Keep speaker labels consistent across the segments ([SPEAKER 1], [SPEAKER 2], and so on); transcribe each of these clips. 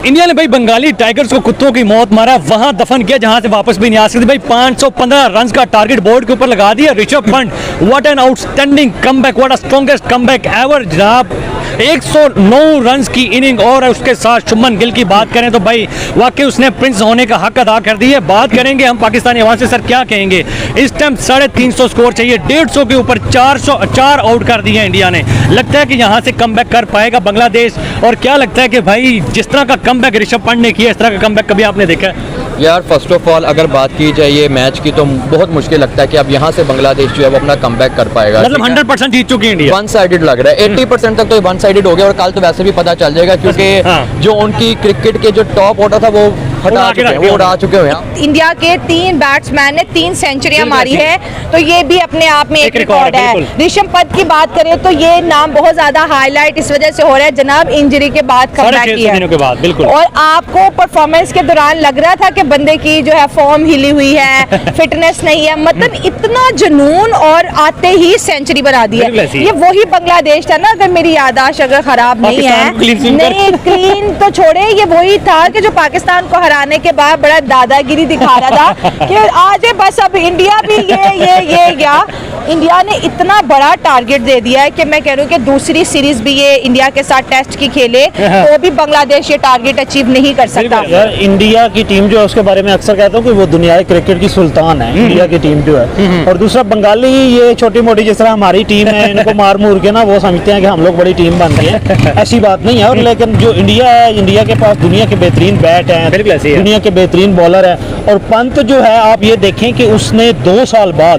[SPEAKER 1] India ने भाई Bengali tigers को कुत्तों की मौत मारा, वहां दफन किया जहां से वापस भी नहीं आ सकते। भाई 515 रन का टारगेट बोर्ड के ऊपर लगा दिया Rishabh Pant. What an outstanding comeback, what a strongest comeback ever जनाब। 109 रन की इनिंग और उसके साथ शुभमन गिल की बात करें तो भाई वाकई उसने प्रिंस होने का हक अदा कर दिया है। बात करेंगे हम पाकिस्तानी आवाम से, सर क्या कहेंगे इस टाइम 350 स्कोर चाहिए, 150 के ऊपर 404 आउट कर दिया इंडिया ने। लगता है कि यहाँ से कमबैक कर पाएगा बांग्लादेश? और क्या लगता है कि भाई जिस तरह का कमबैक ऋषभ पंत ने किया, इस तरह का कमबैक कभी आपने देखा है?
[SPEAKER 2] यार फर्स्ट ऑफ ऑल अगर बात की जाए ये मैच की तो बहुत मुश्किल लगता है कि अब यहाँ से बांग्लादेश जो है वो अपना कमबैक कर पाएगा।
[SPEAKER 1] मतलब 100% जीत चुकी है इंडिया।
[SPEAKER 2] वन साइडेड लग रहा है, 80% तक तो वन साइडेड हो गया और कल तो वैसे भी पता चल जाएगा क्योंकि जो उनकी क्रिकेट के जो टॉप ऑर्डर था वो हटा चुके हैं, वो उड़ा चुके हैं।
[SPEAKER 3] इंडिया के 3 बैट्समैन ने 3 सेंचुरियां मारी है, तो ये भी अपने आप में एक रिकॉर्ड है। ऋषभ पंत की बात करें तो ये नाम बहुत ज्यादा हाईलाइट इस वजह से हो रहा है जनाब, इंजरी के बाद कमबैक किया है। और आपको परफॉर्मेंस के दौरान लग रहा था कि बंदे की जो है फॉर्म हिली हुई है, फिटनेस नहीं है, मतलब इतना जुनून और आते ही सेंचुरी बना दी है। ये वही बांग्लादेश था ना, अगर मेरी याददाश्त अगर खराब नहीं है, नहीं क्लीन तो छोड़े, ये वही था कि जो पाकिस्तान को हराने के बाद बड़ा दादागिरी दिखा रहा था कि आज बस अब इंडिया भी ये क्या। इंडिया ने इतना बड़ा टारगेट दे दिया है कि मैं कह रही हूँ कि दूसरी सीरीज भी ये इंडिया के साथ टेस्ट की खेले तो भी बांग्लादेश ये टारगेट अचीव नहीं कर सकता।
[SPEAKER 4] यार इंडिया की टीम जो है उसके बारे में अक्सर कहता हूँ कि वो दुनिया क्रिकेट की सुल्तान है, इंडिया की टीम जो है। और दूसरा बंगाली ये छोटी मोटी जिस तरह हमारी टीम है, इनको मार मूर के ना वो समझते हैं कि हम लोग बड़ी टीम बन रही है, ऐसी बात नहीं है। और लेकिन जो इंडिया है, इंडिया के पास दुनिया के बेहतरीन बैट है, दुनिया के बेहतरीन बॉलर है। और पंत जो है आप ये देखें कि उसने 2 साल बाद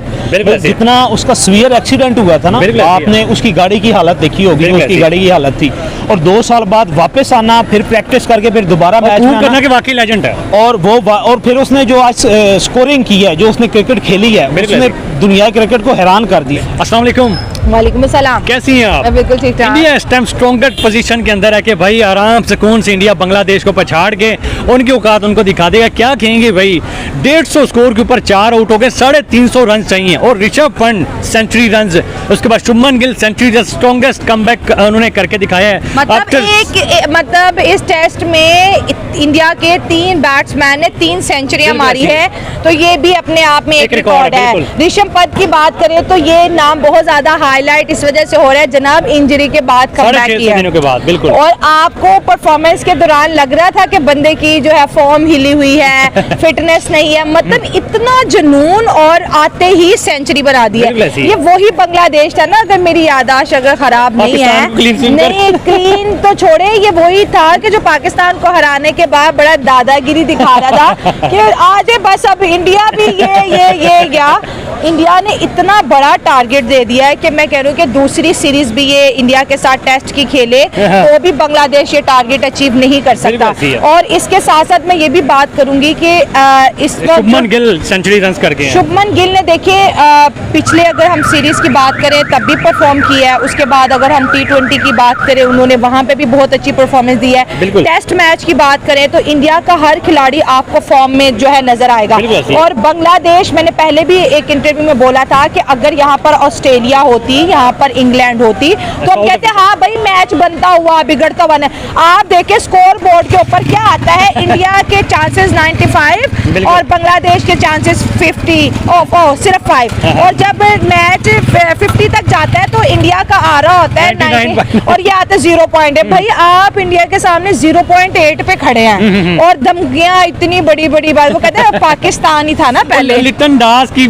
[SPEAKER 4] जितना उसका सीवियर एक्सीडेंट हुआ था ना, आपने उसकी गाड़ी की हालत देखी होगी, उसकी गाड़ी की हालत थी। और 2 साल बाद वापस आना, फिर प्रैक्टिस करके फिर दोबारा मैच में
[SPEAKER 1] करना, कि वाकई लेजेंड है।
[SPEAKER 4] और फिर उसने जो आज स्कोरिंग की है, जो उसने क्रिकेट खेली है, उसने दुनिया क्रिकेट को हैरान कर दिया।
[SPEAKER 1] अस्सलाम वालेकुम।
[SPEAKER 3] वालेकुम अस्सलाम।
[SPEAKER 1] कैसी हैं आप?
[SPEAKER 3] बिल्कुल ठीक ठाक।
[SPEAKER 1] इंडिया इस टाइम स्ट्रॉन्गेस्ट पोजीशन के अंदर है कि भाई आराम से कौन से इंडिया बांग्लादेश को पछाड़ के उनकी औकात उनको दिखा देगा। क्या कहेंगे भाई, 150 स्कोर के ऊपर 4 आउट हो गए, 350 रन चाहिए और ऋषभ पंत सेंचुरी रन, उसके बाद Shubman Gill century, strongest comeback उन्होंने करके दिखाया है।
[SPEAKER 3] मतलब इस टेस्ट में इंडिया के 3 बैट्समैन ने 3 सेंचुरियां मारी है, तो ये भी अपने आप में एक रिकॉर्ड है। ऋषभ पंत की बात करें तो ये नाम बहुत ज्यादा हाईलाइट इस वजह से हो रहा है जनाब, इंजरी के बाद कमबैक किया है। और आपको परफॉर्मेंस के दौरान लग रहा था कि बंदे की जो है फॉर्म हिली हुई है, फिटनेस नहीं है, मतलब इतना जुनून और आते ही सेंचुरी बना दी है। ये वही बांग्लादेश था ना, अगर मेरी याददाश्त अगर खराब नहीं है, नहीं क्लीन तो छोड़े, ये वही था कि जो पाकिस्तान को हराने के बाद बड़ा दादागिरी दिखा रहा था कि आज बस अब इंडिया भी ये क्या। इंडिया ने इतना बड़ा टारगेट दे दिया है कि मैं कह रही हूँ कि दूसरी सीरीज भी ये इंडिया के साथ टेस्ट की खेले तो भी बांग्लादेश ये टारगेट अचीव नहीं कर सकता। और इसके साथ साथ मैं ये भी बात करूंगी कि इस
[SPEAKER 1] शुभमन गिल सेंचुरी रन करके, शुभमन
[SPEAKER 3] गिल ने देखिए पिछले अगर हम सीरीज की बात करें तब भी परफॉर्म किया है, उसके बाद अगर हम T20 की बात करें उन्होंने वहां पे भी बहुत अच्छी परफॉर्मेंस दी है। टेस्ट मैच की बात करें तो इंडिया का हर खिलाड़ी आपको फॉर्म में जो है नजर आएगा। और बांग्लादेश, मैंने पहले भी एक इंटरव्यू में बोला था कि अगर यहाँ पर ऑस्ट्रेलिया होती, यहाँ पर इंग्लैंड होती तो हम कहते हाँ भाई मैच बनता हुआ बिगड़ता हुआ। आप देखें स्कोर बोर्ड के ऊपर क्या आता है, इंडिया के चांसेस 95 और बांग्लादेश के चांसेस 50, सिर्फ 5। और जब मैच 50 तक जाता है तो इंडिया का आ रहा होता है 90 और ये आता है 0 पॉइंट है। भाई आप इंडिया के सामने 0.8 पे खड़े हैं और धमकियां इतनी बड़ी बड़ी बात, वो कहते हैं पाकिस्तान ही था ना पहले,
[SPEAKER 1] लिटन दास की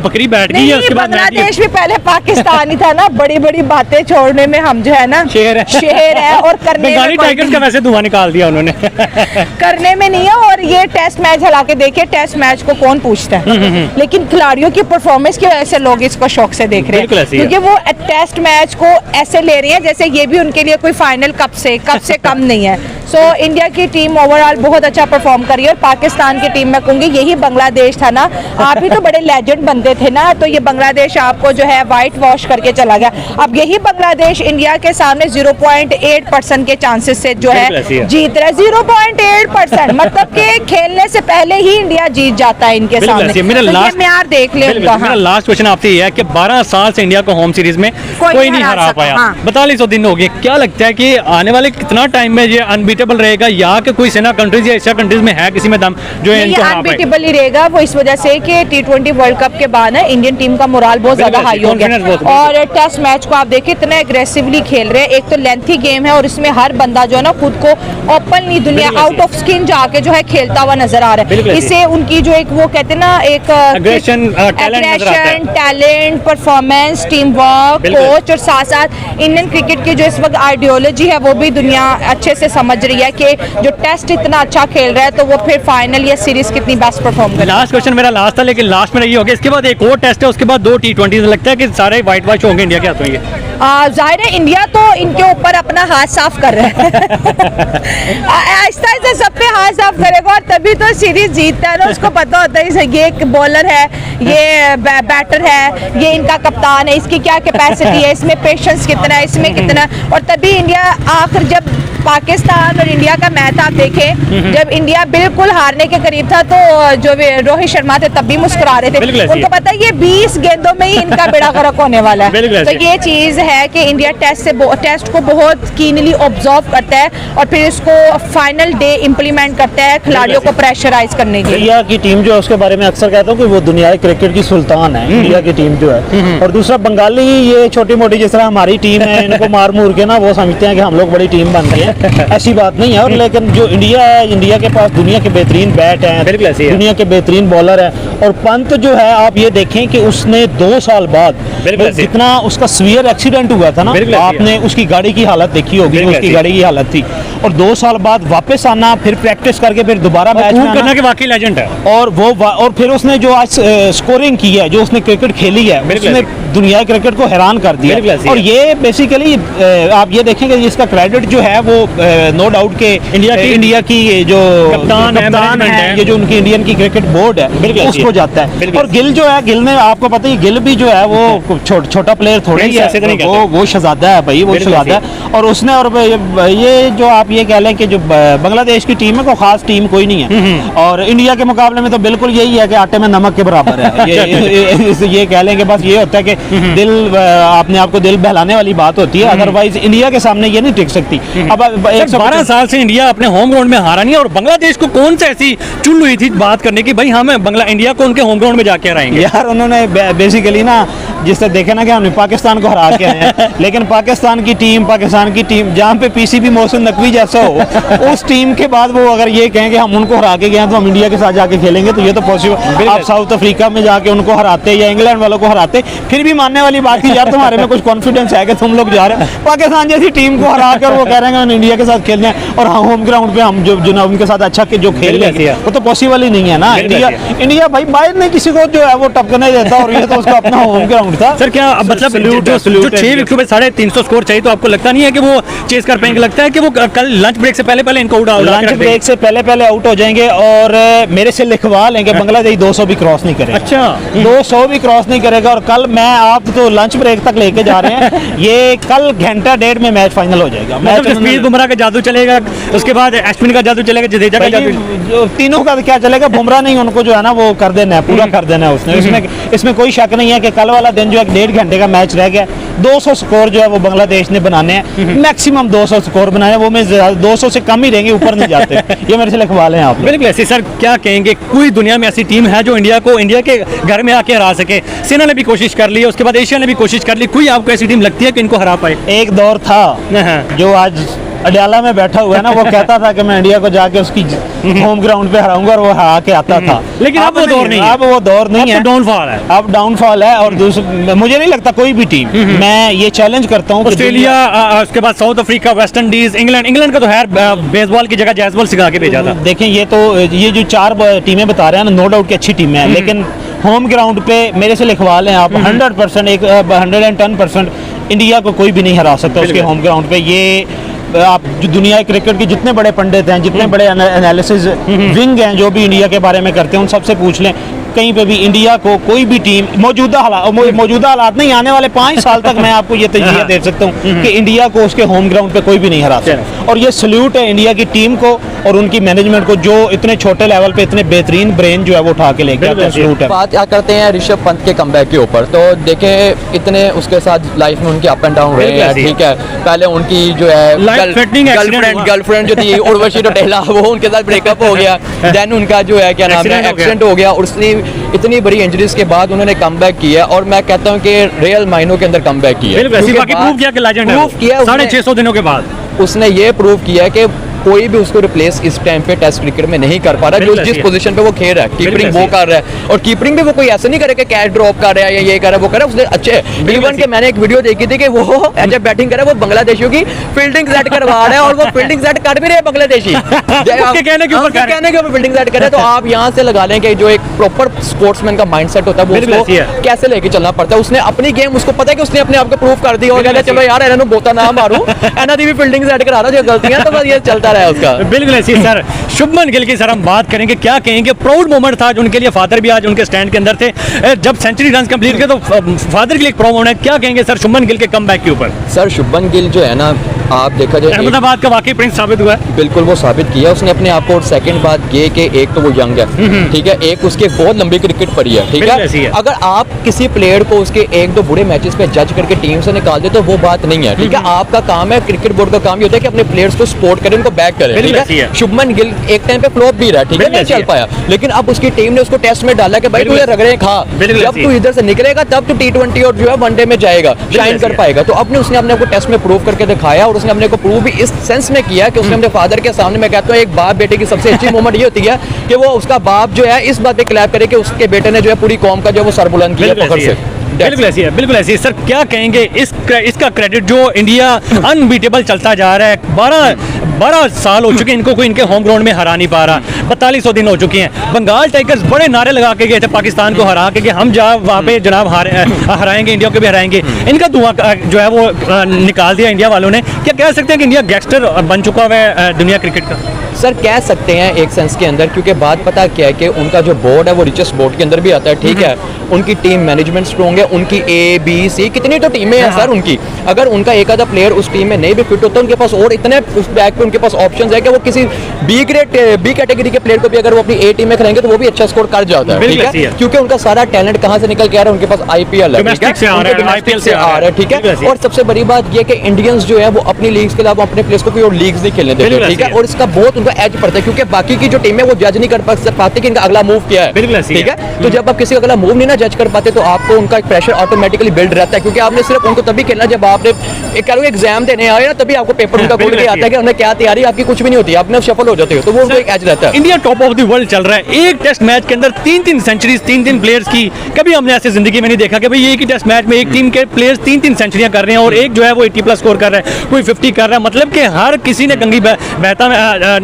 [SPEAKER 1] बकरी बैठ गई है, उसके बाद
[SPEAKER 3] बांग्लादेश भी पहले पाकिस्तान ही था ना। बड़ी बड़ी बातें छोड़ने में हम जो है ना शेर है और करने में
[SPEAKER 1] टाइगर्स का वैसे धुआं निकाल दिया उन्होंने
[SPEAKER 3] करने में नहीं है। और ये टेस्ट मैच हला के देखिए, टेस्ट मैच को कौन पूछता है, लेकिन खिलाड़ियों की परफॉर्मेंस की वजह से लोग इसको शौक से देख रहे हैं क्योंकि वो टेस्ट मैच को ऐसे ले रहे हैं जैसे ये भी उनके लिए कोई फाइनल कप से कम नहीं है। सो इंडिया की टीम ओवरऑल बहुत अच्छा परफॉर्म करी है और पाकिस्तान की टीम में कहूंगी यही बांग्लादेश था ना, आप ही तो बड़े लेजेंड बनते थे ना, तो ये बांग्लादेश आपको जो है व्हाइट वॉश करके चला गया। अब यही बांग्लादेश इंडिया के सामने 0.8% के चांसेस से जो है जीत रहा है। 98% मतलब कि खेलने से पहले ही इंडिया जीत जाता है इनके
[SPEAKER 1] बिल्कुल
[SPEAKER 3] सामने।
[SPEAKER 1] ऐसे ही। मेरा
[SPEAKER 3] तो ये
[SPEAKER 1] लास्ट
[SPEAKER 3] म्यार देख ले उनका।
[SPEAKER 1] मेरा
[SPEAKER 3] हाँ।
[SPEAKER 1] लास्ट क्वेश्चन आपसे ये है कि 12 साल से इंडिया को होम सीरीज में कोई नहीं हरा
[SPEAKER 3] सका,
[SPEAKER 1] पाया,
[SPEAKER 3] हाँ।
[SPEAKER 1] 42 दिन हो गए। क्या लगता है कि आने वाले कितना टाइम में ये अनबीटेबल रहेगा, या कि कोई सेना कंट्रीज या एशिया कंट्रीज में है किसी में दम जो
[SPEAKER 3] ये
[SPEAKER 1] इनको हरा पाए?
[SPEAKER 3] अनबीटेबल ही रहेगा, वो इस वजह से कि T20 वर्ल्ड कप के बाद है इंडियन टीम का मोराल बहुत ज्यादा
[SPEAKER 1] बिल्कुल,
[SPEAKER 3] हाई हो
[SPEAKER 1] confidence
[SPEAKER 3] गया।
[SPEAKER 1] बहुत,
[SPEAKER 3] और टेस्ट मैच को आप देखिए इतने एग्रेसिवली खेल रहे हैं। एक तो लेंथी गेम है और इसमें हर बंदा जो है ना खुद को ओपनली दुनिया
[SPEAKER 1] बिल्कुल
[SPEAKER 3] आउट ऑफ स्किन जाके जो है खेलता हुआ नजर आ रहा
[SPEAKER 1] बिल्कुल
[SPEAKER 3] है।
[SPEAKER 1] ऐसे।
[SPEAKER 3] इससे उनकी जो एक वो कहते हैं ना एक
[SPEAKER 1] Aggression, talent नजर आता है।
[SPEAKER 3] टैलेंट, परफॉर्मेंस, टीम वर्क,
[SPEAKER 1] बिल्कुल।
[SPEAKER 3] कोच और साथ साथ इंडियन क्रिकेट की जो इस वक्त आइडियोलॉजी है वो भी दुनिया अच्छे से समझ रही है कि जो टेस्ट इतना अच्छा खेल रहा है तो वो फिर फाइनल या सीरीज कितनी बेस्ट परफॉर्म करे।
[SPEAKER 1] लास्ट क्वेश्चन मेरा लास्ट था, लेकिन लास्ट में ये हो गया, इसके बाद एक और टेस्ट है, उसके बाद 2 T20। लगता है कि सारे व्हाइट वॉश होंगे इंडिया के हाथों ये।
[SPEAKER 3] जाहिर है इंडिया तो इनके ऊपर अपना हाथ साफ कर रहा है। आहिस्ता आहिस्ता सब पे हाथ साफ करेगा और तभी तो सीरीज जीतता है ना। उसको पता होता है ये एक बॉलर है, ये बैटर है, ये इनका कप्तान है, इसकी क्या कैपेसिटी है, इसमें पेशेंस कितना है, इसमें कितना है। और तभी इंडिया आखिर जब पाकिस्तान और इंडिया का मैच आप देखें, जब इंडिया बिल्कुल हारने के करीब था तो जो रोहित शर्मा थे तब भी मुस्कुरा रहे थे।
[SPEAKER 1] बिल्कुल ऐसे।
[SPEAKER 3] उनको पता है ये 20 गेंदों में ही इनका बेड़ा गर्क होने वाला
[SPEAKER 1] बिल्कुल
[SPEAKER 3] है। तो
[SPEAKER 1] ऐसे।
[SPEAKER 3] ये चीज है कि इंडिया टेस्ट को बहुत कीनली ऑब्जर्व करता है और फिर इसको फाइनल डे इम्प्लीमेंट करता है खिलाड़ियों को प्रेशराइज करने के लिए।
[SPEAKER 4] इंडिया की टीम जो है उसके बारे में अक्सर कहता हूँ कि वो दुनिया क्रिकेट की सुल्तान है, इंडिया की टीम जो है। और दूसरा बंगाली ये छोटी मोटी जिस तरह हमारी टीम है इनको मार मूर के ना वो समझते हैं कि हम लोग बड़ी टीम बन रही है। ऐसी बात नहीं है। और लेकिन जो इंडिया है, इंडिया के पास दुनिया के बेहतरीन बैट
[SPEAKER 1] बिल्कुल ऐसे ही
[SPEAKER 4] हैं,
[SPEAKER 1] है।
[SPEAKER 4] दुनिया के बेहतरीन बॉलर है। और पंत जो है आप ये देखें कि उसने 2 साल बाद
[SPEAKER 1] बिल्कुल ऐसे ही।
[SPEAKER 4] जितना उसका सीवियर एक्सीडेंट हुआ था ना,
[SPEAKER 1] बिल्कुल ऐसे ही है।
[SPEAKER 4] आपने उसकी गाड़ी की हालत देखी होगी,
[SPEAKER 1] बिल्कुल
[SPEAKER 4] उसकी
[SPEAKER 1] ऐसे ही।
[SPEAKER 4] गाड़ी की हालत थी। और 2 साल बाद वापस आना, फिर प्रैक्टिस करके फिर दोबारा मैच में
[SPEAKER 1] प्रूव
[SPEAKER 4] आना।
[SPEAKER 1] करना कि वाकई लेजेंड है।
[SPEAKER 4] और फिर उसने जो आज स्कोरिंग की है, जो उसने क्रिकेट खेली है,
[SPEAKER 1] बिल्कुल
[SPEAKER 4] उसने
[SPEAKER 1] ऐसे।
[SPEAKER 4] दुनिया क्रिकेट को हैरान कर दिया।
[SPEAKER 1] बिल्कुल ऐसे ही
[SPEAKER 4] और
[SPEAKER 1] है।
[SPEAKER 4] ये बेसिकली आप ये देखेंगे इसका क्रेडिट जो है वो नो डाउट के इंडिया की जो
[SPEAKER 1] कप्तान है,
[SPEAKER 4] कप्तान
[SPEAKER 1] management
[SPEAKER 4] है,
[SPEAKER 1] है।
[SPEAKER 4] ये जो उनकी इंडियन की क्रिकेट बोर्ड है
[SPEAKER 1] बिल्कुल ऐसे
[SPEAKER 4] उसको
[SPEAKER 1] ही।
[SPEAKER 4] जाता है।
[SPEAKER 1] बिल्कुल
[SPEAKER 4] और गिल जो है, गिल ने आपको पता ही, गिल भी जो है वो छोटा प्लेयर थोड़ी
[SPEAKER 1] नहीं, ऐसे तो नहीं
[SPEAKER 4] है,
[SPEAKER 1] कहते।
[SPEAKER 4] वो शहजादा है भाई, वो
[SPEAKER 1] बिल्कुल
[SPEAKER 4] शहजादा है। और उसने और ये जो आप ये कह लें कि जो बांग्लादेश की टीम है कोई खास टीम कोई नहीं है। और इंडिया के मुकाबले में तो बिल्कुल यही है कि आटे में नमक के बराबर है। ये कह लें कि बस ये होता है कि दिल अपने आप को दिल बहलाने वाली बात होती है, अदरवाइज इंडिया के सामने ये नहीं टिक सकती। अब
[SPEAKER 1] 12 साल से इंडिया अपने होम ग्राउंड में हारा नहीं है, और बांग्लादेश को कौन सी ऐसी चुन हुई थी बात करने की भाई हम इंडिया को उनके होम ग्राउंड में जाके हराएंगे?
[SPEAKER 4] यार उन्होंने बेसिकली ना जिस तरह देखे ना कि हमने पाकिस्तान को हरा के आए हैं, लेकिन पाकिस्तान की टीम जहाँ पे पीसीबी मोहसिन नकवी जैसा हो, उस टीम के बाद वो अगर ये कहें कि हम उनको हरा के गए हैं तो हम इंडिया के साथ जाके खेलेंगे, तो ये तो पॉसिबल। आप साउथ अफ्रीका में जाके उनको हराते या इंग्लैंड वालों को हराते फिर भी मानने वाली बात थी, यार तुम्हारे में कुछ कॉन्फिडेंस है कि तुम लोग जा रहे हो। पाकिस्तान जैसी टीम को हरा कर वो कह रहे हैं हम इंडिया के साथ खेलने हैं और होम ग्राउंड पे हम जो ना उनके साथ अच्छा जो खेल लेंगे, वो तो पॉसिबल ही नहीं है ना। इंडिया भाई बाहर नहीं किसी को जो है वो टपकने देता, और ये तो उसका अपना होम ग्राउंड था।
[SPEAKER 1] सर क्या मतलब जो 6 विकेटों पे 350 स्कोर चाहिए, तो आपको लगता नहीं है कि वो चेस कर पाएंगे? लगता है कि वो कल लंच ब्रेक से पहले इनको उड़ा के
[SPEAKER 4] लंच
[SPEAKER 1] रख देंगे?
[SPEAKER 4] ब्रेक से पहले आउट हो जाएंगे और मेरे से लिखवा लेंगे बांग्लादेश 200 भी क्रॉस नहीं करेगा।
[SPEAKER 1] अच्छा
[SPEAKER 4] 200 भी क्रॉस नहीं करेगा। और कल मैं आप तो लंच ब्रेक तक लेके जा रहे हैं, ये कल घंटा डेढ़ में मैच फाइनल हो जाएगा।
[SPEAKER 1] मतलब जसप्रीत बुमराह का जादू चलेगा, उसके बाद अश्विन का जादू चलेगा, जडेजा का जादू।
[SPEAKER 4] जो तीनों का क्या चलेगा, बुमराह नहीं, उनको जो है ना वो कर देना है, पूरा कर देना है उसने। इसमें कोई शक नहीं है कि कल वाला दिन जो है 1.5 घंटे का मैच रह गया। 200 स्कोर जो है वो बांग्लादेश ने बनाने हैं, मैक्सिमम 200 स्कोर बनाने हैं, वो में 200 से कम ही रहेंगे, ऊपर नहीं जाते। ये मेरे से लिखवा लें आप।
[SPEAKER 1] बिल्कुल ऐसे। सर क्या कहेंगे, कोई दुनिया में ऐसी टीम है जो इंडिया के घर में आके हरा सके? सेना ने भी कोशिश कर ली, उसके बाद एशिया ने भी कोशिश कर ली, कोई आपको ऐसी टीम लगती है कि इनको हरा पाए?
[SPEAKER 4] एक दौर था जो आज अडयाला में बैठा हुआ है ना, वो कहता था कि मैं इंडिया को जाके उसकी होम ग्राउंड पे हराऊंगा, और वो हरा के आता था।
[SPEAKER 1] लेकिन अब वो दौर नहीं है।
[SPEAKER 4] अब वो दौर नहीं है,
[SPEAKER 1] डाउनफॉल है।
[SPEAKER 4] अब डाउनफॉल है। और मुझे नहीं लगता कोई भी टीम, मैं ये चैलेंज करता हूँ,
[SPEAKER 1] ऑस्ट्रेलिया, उसके बाद south Africa, West Indies, England का तो है बेसबॉल की जगह जैज़बॉल सिखा के भेजा था।
[SPEAKER 4] देखें ये जो 4 टीमें बता रहे हैं ना, नो डाउट की अच्छी टीमें हैं, लेकिन होम ग्राउंड पे मेरे से लिखवा लें आप 100%, 110% इंडिया को कोई भी नहीं हरा सकता उसके होम ग्राउंड पे। ये आप जो दुनिया क्रिकेट के जितने बड़े पंडित हैं, जितने बड़े एनालिसिस विंग हैं जो भी इंडिया के बारे में करते हैं, उन सबसे पूछ लें, कहीं पे भी इंडिया को कोई भी टीम मौजूदा हालात नहीं, आने वाले 5 साल तक मैं आपको ये तजवीज़ दे सकता हूँ कि इंडिया को उसके होम ग्राउंड पे कोई भी नहीं हरा सकता। और ये सल्यूट है इंडिया की टीम को और उनकी मैनेजमेंट को, जो इतने छोटे लेवल पे इतने बेहतरीन ब्रेन जो है वो उठा के लेके आते हैं। सल्यूट है।
[SPEAKER 2] बात क्या करते हैं ऋषभ पंत के कमबैक के ऊपर, तो देखें इतने उसके साथ लाइफ में उनके अप एंड डाउन रहे हैं, ठीक है। पहले उनकी जो है गर्लफ्रेंड जो थी उर्वशी रौतेला, वो उनके साथ ब्रेकअप हो गया। देन उनका जो है क्या नाम है एक्सीडेंट हो गया, और उसने इतनी बड़ी इंजरीज के बाद उन्होंने कमबैक किया, और मैं कहता हूँ कि रियल मायनों के अंदर कमबैक किया, प्रूव किया
[SPEAKER 1] 650 दिनों के बाद
[SPEAKER 2] उसने ये प्रूव किया कि कोई भी उसको रिप्लेस इस टाइम पे टेस्ट क्रिकेट में नहीं कर पा रहा, जो जिस पोजीशन पे वो खेल रहा है। कीपिंग वो कर रहा है, और कीपिंग भी वो कोई ऐसा नहीं करे कि कैच ड्रॉप कर रहा है या ये कर रहा है वो कर रहा है, उसने अच्छे इवन के मैंने एक वीडियो देखी थी कि वो जब बैटिंग कर रहा है वो बांग्लादेशियों की फील्डिंग सेट करवा रहा है, और वो फील्डिंग सेट कर भी रहे हैं बांग्लादेशी कहने के ऊपर फील्डिंग सेट कर रहे हैं। तो आप यहाँ से लगा लें कि जो एक प्रॉपर स्पोर्ट्समैन का माइंडसेट होता है वो उसको कैसे लेके चलना पड़ता है। उसने अपनी गेम, उसको पता है कि उसने अपने आप को प्रूव कर दिया और कहते चलो यार इन्होंने बोता ना मारूं, एना दी भी फील्डिंग सेट करा रहा जो गलतियां, तो बस ये चलता रहा उसका।
[SPEAKER 1] बिल्कुल ऐसी सर। शुभमन गिल की सर हम बात करेंगे, क्या कहेंगे, प्राउड मोमेंट था आज उनके लिए, फादर भी आज उनके स्टैंड के अंदर थे, जब सेंचुरी रन कंप्लीट किए तो फादर के लिए प्राउड मोमेंट है। क्या कहेंगे सर शुभमन गिल के कमबैक के ऊपर?
[SPEAKER 2] सर शुभमन गिल जो है ना, आप देखा जाए
[SPEAKER 1] अहमदाबाद का वाकई प्रिंस साबित हुआ है।
[SPEAKER 2] बिल्कुल वो साबित किया उसने अपने आप को। और सेकंड बात ये कि एक तो वो यंग है, ठीक है, एक उसके बहुत लंबी क्रिकेट पड़ी है, ठीक है। अगर आप किसी प्लेयर को उसके 1-2 बुरे मैचेस पे जज करके टीम से निकाल दे तो वो बात नहीं है, ठीक है। आपका काम है, क्रिकेट बोर्ड का काम ये होता है कि अपने प्लेयर्स को सपोर्ट करें, उनको बैक करें, ठीक है। शुभमन गिल एक टाइम पे फ्लॉप भी रहा, ठीक है, नहीं चल पाया, लेकिन अब उसकी टीम ने उसको टेस्ट में डाला कि भाई तू ये रगड़े खा, जब तू इधर से निकलेगा तब तू T20 और जो है वनडे में जाएगा, शाइन कर पाएगा। तो अपने उसने अपने को टेस्ट में प्रूव करके दिखाया, और उसने अपने को प्रूव भी इस सेंस में किया कि उसने अपने फादर के सामने, मैं कहता हूँ एक बाप बेटे की सबसे अच्छी मोमेंट ये होती है कि वो उसका बाप जो है इस बात पे क्लैप करे कि उसके बेटे ने जो है पूरी कौम का जो वो सर बुलंद किया फखर से।
[SPEAKER 1] बिल्कुल ऐसी है, बिल्कुल ऐसी है सर। क्या कहेंगे इसका क्रेडिट जो इंडिया अनबीटेबल चलता जा रहा है, 12 साल हो चुके हैं इनको, कोई इनके होम ग्राउंड में हरा नहीं पा रहा, 4200 दिन हो चुके हैं। बंगाल टाइगर्स बड़े नारे लगा के गए थे पाकिस्तान को हरा के कि हम वहाँ पे जनाब हराएंगे, इंडिया को भी हराएंगे। इनका धुआं जो है वो निकाल दिया इंडिया वालों ने। क्या कह सकते हैं कि इंडिया गैंगस्टर बन चुका है दुनिया क्रिकेट का?
[SPEAKER 2] सर कह सकते हैं एक सेंस के अंदर, क्योंकि बात पता क्या है कि उनका जो बोर्ड है वो रिचेस्ट बोर्ड के अंदर भी आता है, ठीक है। उनकी टीम मैनेजमेंट स्ट्रॉन्ग है, उनकी A-B-C कितनी तो टीमें हैं सर उनकी। अगर उनका एक आधा प्लेयर उस टीम में नहीं भी फिट होता, उनके पास और इतने उस बैक पे उनके पास ऑप्शंस है कि वो किसी बी कैटेगरी के प्लेयर को भी अगर वो अपनी A टीम में खेलेंगे तो वो भी अच्छा स्कोर कर जाता है, ठीक है। क्योंकि उनका सारा टैलेंट कहाँ से निकल के आ रहा है, उनके पास IPL है, ठीक है, IPL से आ रहा है, ठीक है। और सबसे बड़ी बात ये कि इंडियंस जो है वो अपनी लीग्स के अलावा अपने प्लेयर्स को कोई और लीग्स नहीं खेलने देते, ठीक है। और इसका बहुत उनका एज पड़ता है, क्योंकि बाकी की जो टीम है वो जज नहीं कर पाते कि इनका अगला मूव क्या है, ठीक है। तो जब आप किसी का अगला मूव नहीं ना जज कर पाते तो आपको उनका एक प्रेशर ऑटोमेटिकली बिल्ड रहता है, क्योंकि आपने सिर्फ उनको तभी खेलना जब आपने एक एग्जाम देने आए ना, तभी आपको पेपर उनका खोल के आता है कि उन्हें क्या तैयारी, आपकी कुछ भी नहीं होती, आपने सफल हो जाते हो, तो वो उनको एक एज रहता है।
[SPEAKER 1] India top of the world चल रहा है, एक टेस्ट मैच के अंदर 3-3 सेंचुरीज 3 प्लेयर्स की कभी हमने ऐसे जिंदगी में नहीं देखा कि भाई एक ही टेस्ट मैच में एक टीम के प्लेयर्स 3 सेंचुरियां कर रहे हैं, और एक जो है वो 80+ स्कोर कर रहा है, कोई 50 कर रहा है। मतलब कि हर किसी ने गंगी बहता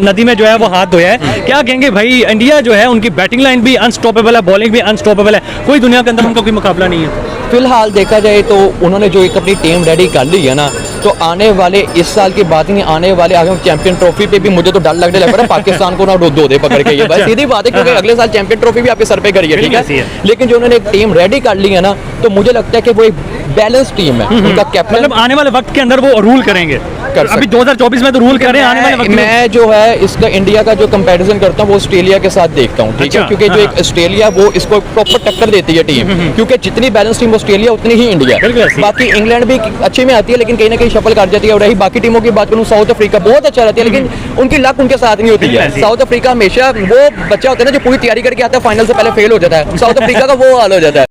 [SPEAKER 1] नदी में जो है वो हाथ धोया है। क्या कहेंगे भाई, इंडिया जो है उनकी बैटिंग लाइन भी अनस्टॉपेबल है, बॉलिंग भी अनस्टॉपेबल है, कोई दुनिया के अंदर उनका कोई मुकाबला नहीं है।
[SPEAKER 2] फिलहाल देखा जाए तो उन्होंने जो एक अपनी टीम रेडी कर ली है ना, तो आने वाले इस साल की बात नहीं, आने वाले आगे चैंपियन ट्रॉफी पे भी मुझे तो डर लगने लग रहा है पाकिस्तान को ना दो दे पकड़ के, ये बस सीधी बात है, क्योंकि अगले साल चैंपियन ट्रॉफी भी आपके सर पे करिए, ठीक है। लेकिन जो उन्होंने एक टीम रेडी कर ली है ना, तो मुझे लगता है कि वो एक बैलेंस टीम है। उनका कैप्टन
[SPEAKER 1] मतलब आने वाले वक्त के अंदर वो रूल करेंगे, अभी 2024 में तो रूल कर रहे हैं, आने वाले वक्त
[SPEAKER 2] मैं जो है इसका इंडिया का जो कंपैरिजन करता हूँ वो ऑस्ट्रेलिया के साथ देखता हूँ, ठीक है। क्योंकि जो एक ऑस्ट्रेलिया वो इसको प्रॉपर टक्कर देती है टीम, क्योंकि जितनी बैलेंस टीम ऑस्ट्रेलिया उतनी ही इंडिया। बाकी इंग्लैंड भी अच्छी में आती है, लेकिन कहीं ना कहीं शफल कर जाती है। और रही बाकी टीमों की बात करूँ, साउथ अफ्रीका बहुत अच्छा रहती है, लेकिन उनकी लक उनके साथ नहीं होती है। साउथ अफ्रीका हमेशा वो बच्चा होता है ना जो पूरी तैयारी करके आता है, फाइनल से पहले फेल हो जाता है, साउथ अफ्रीका का वो हाल हो जाता है।